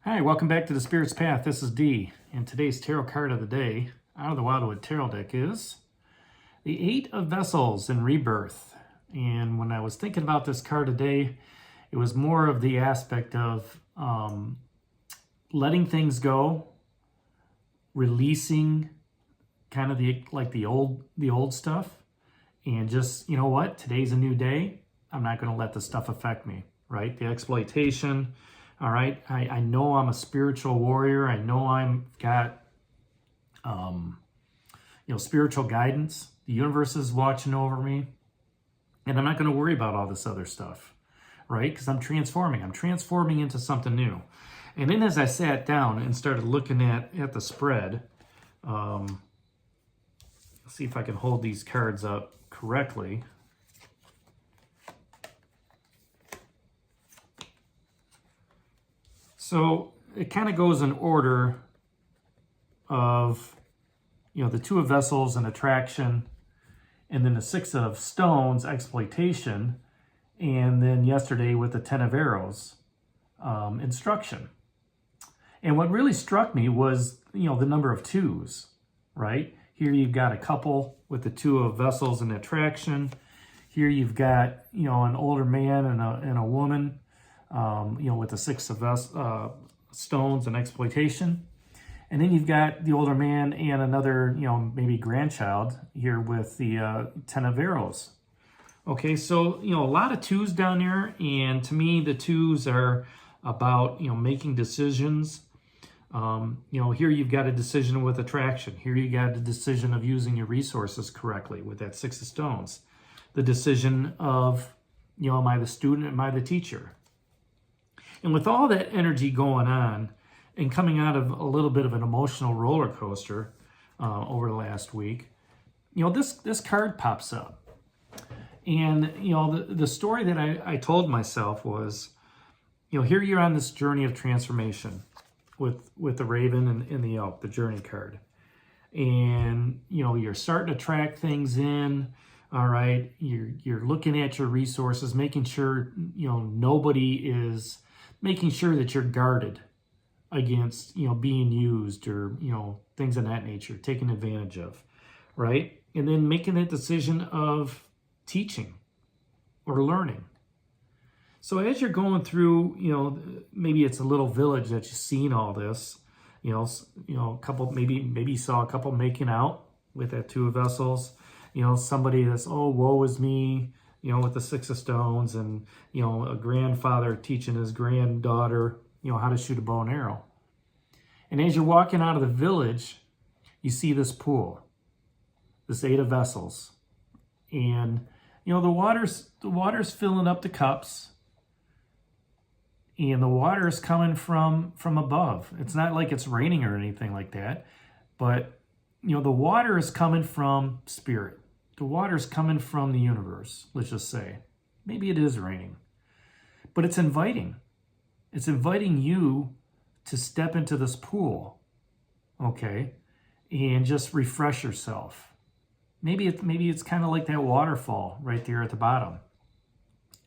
Hi, welcome back to the Spirit's Path. This is Dee, and today's tarot card of the day out of the Wildwood Tarot deck is the Eight of Vessels in Rebirth. And when I was thinking about this card today, it was more of the aspect of letting things go, releasing kind of the old stuff, and just, you know what, today's a new day. I'm not going to let the stuff affect me, right? The exploitation. All right, I know I'm a spiritual warrior. I know I'm got, spiritual guidance. The universe is watching over me, and I'm not going to worry about all this other stuff, right? Because I'm transforming. I'm transforming into something new. And then as I sat down and started looking at the spread, let's see if I can hold these cards up correctly. So it kind of goes in order of, the Two of Vessels and attraction, and then the Six of Stones, exploitation, and then yesterday with the Ten of Arrows, instruction. And what really struck me was, the number of twos, right? Here you've got a couple with the Two of Vessels and attraction. Here you've got, an older man and a woman, with the Six of Stones and exploitation. And then you've got the older man and another, maybe grandchild here with the Ten of Arrows. Okay, so, a lot of twos down there. And to me, the twos are about, making decisions. Here you've got a decision with attraction. Here you got a decision of using your resources correctly with that Six of Stones. The decision of, am I the student, am I the teacher? And with all that energy going on and coming out of a little bit of an emotional roller coaster over the last week, this card pops up. And, the story that I told myself was, here you're on this journey of transformation with the Raven and the Elk, the journey card. And, you're starting to track things in. All right. You're looking at your resources, making sure, nobody is... making sure that you're guarded against, being used or, things of that nature, taken advantage of, right? And then making that decision of teaching or learning. So as you're going through, maybe it's a little village that you've seen all this, a couple, maybe you saw a couple making out with that Two of Vessels, somebody that's, oh, woe is me, with the Six of Stones, and, a grandfather teaching his granddaughter, how to shoot a bow and arrow. And as you're walking out of the village, you see this pool, this Eight of Vessels. And, the water's filling up the cups, and the water is coming from above. It's not like it's raining or anything like that, but, the water is coming from spirit. The water's coming from the universe, let's just say. Maybe it is raining. But it's inviting. It's inviting you to step into this pool, okay, and just refresh yourself. Maybe it's kind of like that waterfall right there at the bottom.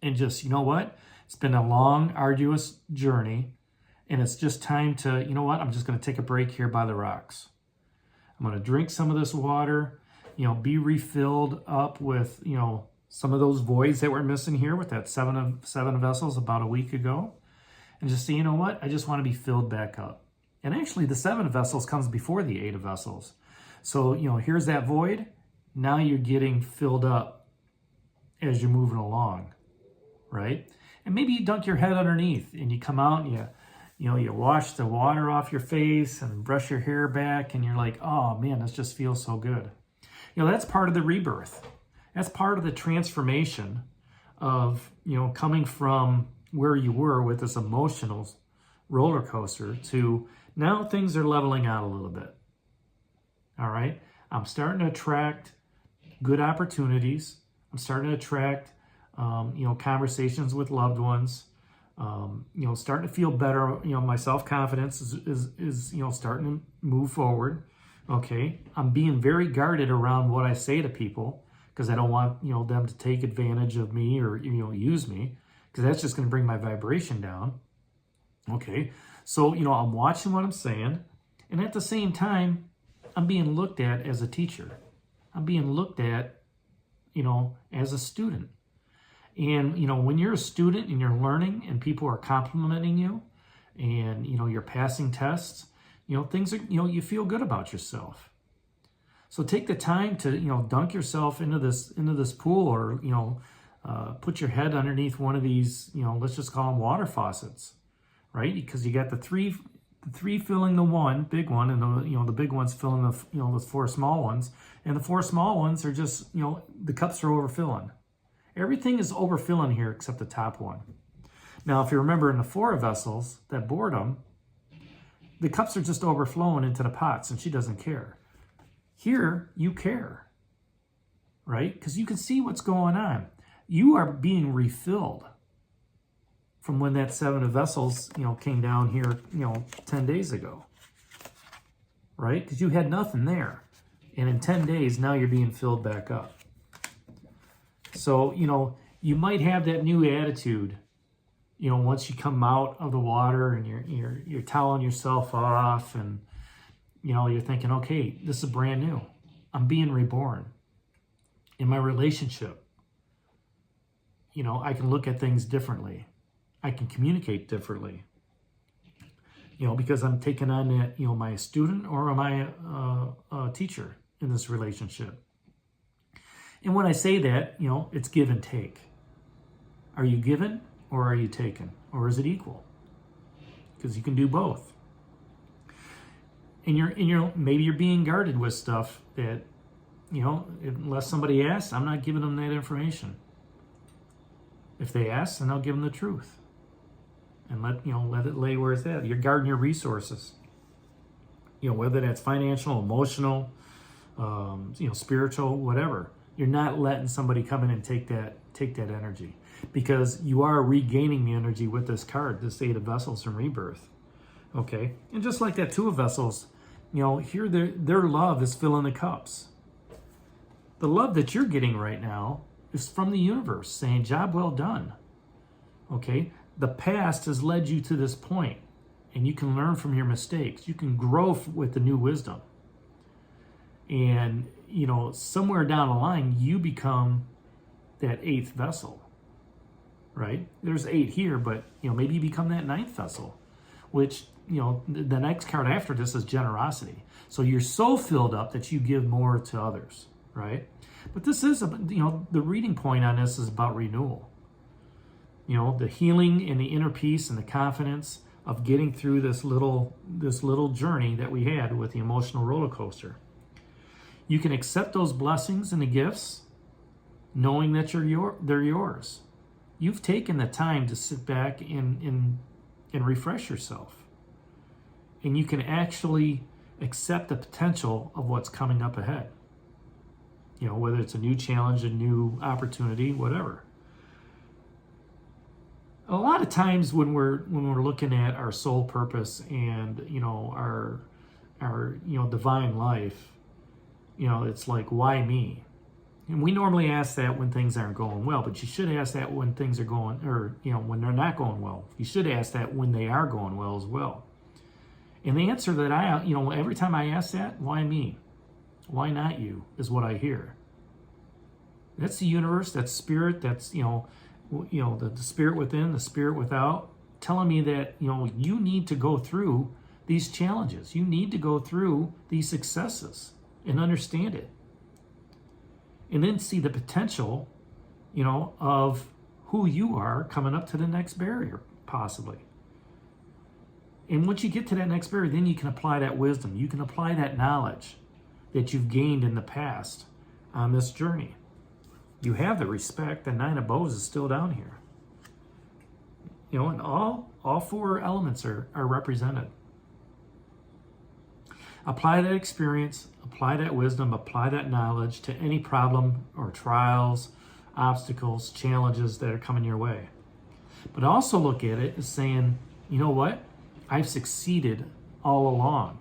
And just, you know what? It's been a long, arduous journey, and it's just time to, I'm just going to take a break here by the rocks. I'm going to drink some of this water, be refilled up with, some of those voids that were missing here with that seven of Vessels about a week ago. And just say, you know what? I just want to be filled back up. And actually, the Seven of Vessels comes before the Eight of Vessels. So, here's that void. Now you're getting filled up as you're moving along, right? And maybe you dunk your head underneath and you come out and you wash the water off your face and brush your hair back, and you're like, oh man, this just feels so good. That's part of the rebirth. That's part of the transformation of, coming from where you were with this emotional roller coaster to now things are leveling out a little bit. All right. I'm starting to attract good opportunities. I'm starting to attract, conversations with loved ones. Starting to feel better. My self-confidence is starting to move forward. Okay, I'm being very guarded around what I say to people because I don't want, them to take advantage of me or, use me, because that's just going to bring my vibration down. Okay, So, I'm watching what I'm saying, and at the same time, I'm being looked at as a teacher. I'm being looked at, as a student. And, when you're a student and you're learning and people are complimenting you and, you're passing tests, things are, you feel good about yourself. So take the time to, dunk yourself into this pool, or, put your head underneath one of these, let's just call them water faucets, right? Because you got the three filling the one big one, and the big one's filling the four small ones, and the four small ones are just, the cups are overfilling. Everything is overfilling here except the top one. Now, if you remember in the four vessels that boredom, the cups are just overflowing into the pots, and she doesn't care. Here, you care, right? Because you can see what's going on. You are being refilled from when that seven of vessels, came down here, 10 days ago, right? Because you had nothing there. And in 10 days, now you're being filled back up. So, you might have that new attitude, once you come out of the water and you're toweling yourself off, and, you're thinking, okay, this is brand new. I'm being reborn. In my relationship, I can look at things differently. I can communicate differently, because I'm taking on that, my student or my teacher in this relationship. And when I say that, it's give and take. Are you given or are you taken? Or is it equal? Because you can do both. And maybe you're being guarded with stuff that, unless somebody asks, I'm not giving them that information. If they ask, then I'll give them the truth. And let it lay where it's at. You're guarding your resources. Whether that's financial, emotional, spiritual, whatever. You're not letting somebody come in and take that energy, because you are regaining the energy with this card, this Eight of Vessels from Rebirth. Okay, and just like that Two of Vessels, here their love is filling the cups. The love that you're getting right now is from the universe saying, job well done. Okay, the past has led you to this point, and you can learn from your mistakes. You can grow with the new wisdom. And, somewhere down the line, you become that eighth vessel, right? There's 8 here, but, maybe you become that 9th vessel, which, the next card after this is generosity. So you're so filled up that you give more to others, right? But this is, the reading point on this is about renewal. The healing and the inner peace and the confidence of getting through this little journey that we had with the emotional roller coaster. You can accept those blessings and the gifts knowing that they're yours. You've taken the time to sit back and refresh yourself. And you can actually accept the potential of what's coming up ahead. Whether it's a new challenge, a new opportunity, whatever. A lot of times when we're looking at our soul purpose and our divine life, it's like, why me? And we normally ask that when things aren't going well, but you should ask that when things are going, or when they're not going well. You should ask that when they are going well as well. And the answer that every time I ask that, why me? Why not you? Is what I hear. That's the universe. That's spirit. That's the spirit within, the spirit without, telling me that, you need to go through these challenges. You need to go through these successes and understand it. And then see the potential, of who you are coming up to the next barrier, possibly. And once you get to that next barrier, then you can apply that wisdom. You can apply that knowledge that you've gained in the past on this journey. You have the respect. The 9 of Bows is still down here. And all 4 elements are represented. Apply that experience, apply that wisdom, apply that knowledge to any problem or trials, obstacles, challenges that are coming your way. But also look at it as saying, you know what? I've succeeded all along.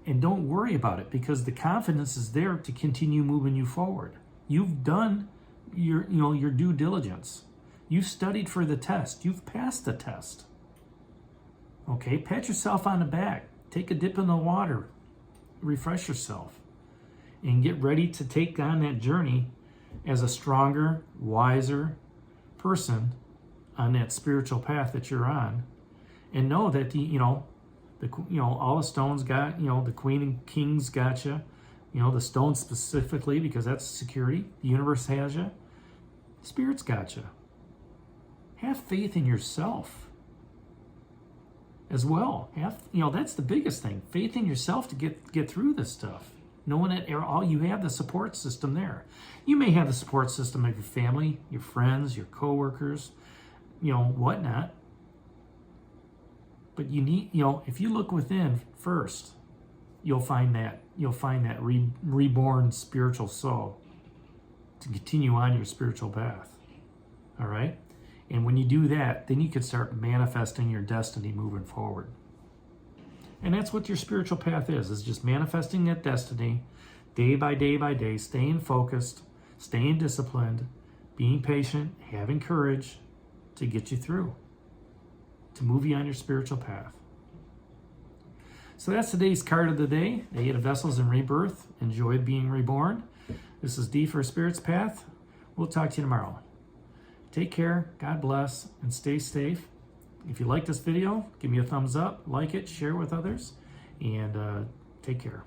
And don't worry about it, because the confidence is there to continue moving you forward. You've done your due diligence. You've studied for the test. You've passed the test. Okay, pat yourself on the back. Take a dip in the water. Refresh yourself. And get ready to take on that journey as a stronger, wiser person on that spiritual path that you're on. And know that all the stones got, the Queen and Kings got you. The stones specifically, because that's security. The universe has you. Spirit's got you. Have faith in yourself as well. That's the biggest thing. Faith in yourself to get through this stuff. Knowing that you have the support system there. You may have the support system of your family, your friends, your coworkers, whatnot. But you need, if you look within first, you'll find that reborn spiritual soul to continue on your spiritual path. All right? And when you do that, then you can start manifesting your destiny moving forward. And that's what your spiritual path is just manifesting that destiny day by day by day, staying focused, staying disciplined, being patient, having courage to get you through, to move you on your spiritual path. So that's today's card of the day, the Eight of Vessels in Rebirth. Enjoy being reborn. This is D for Spirit's Path. We'll talk to you tomorrow. Take care, God bless, and stay safe. If you like this video, give me a thumbs up, like it, share it with others, and take care.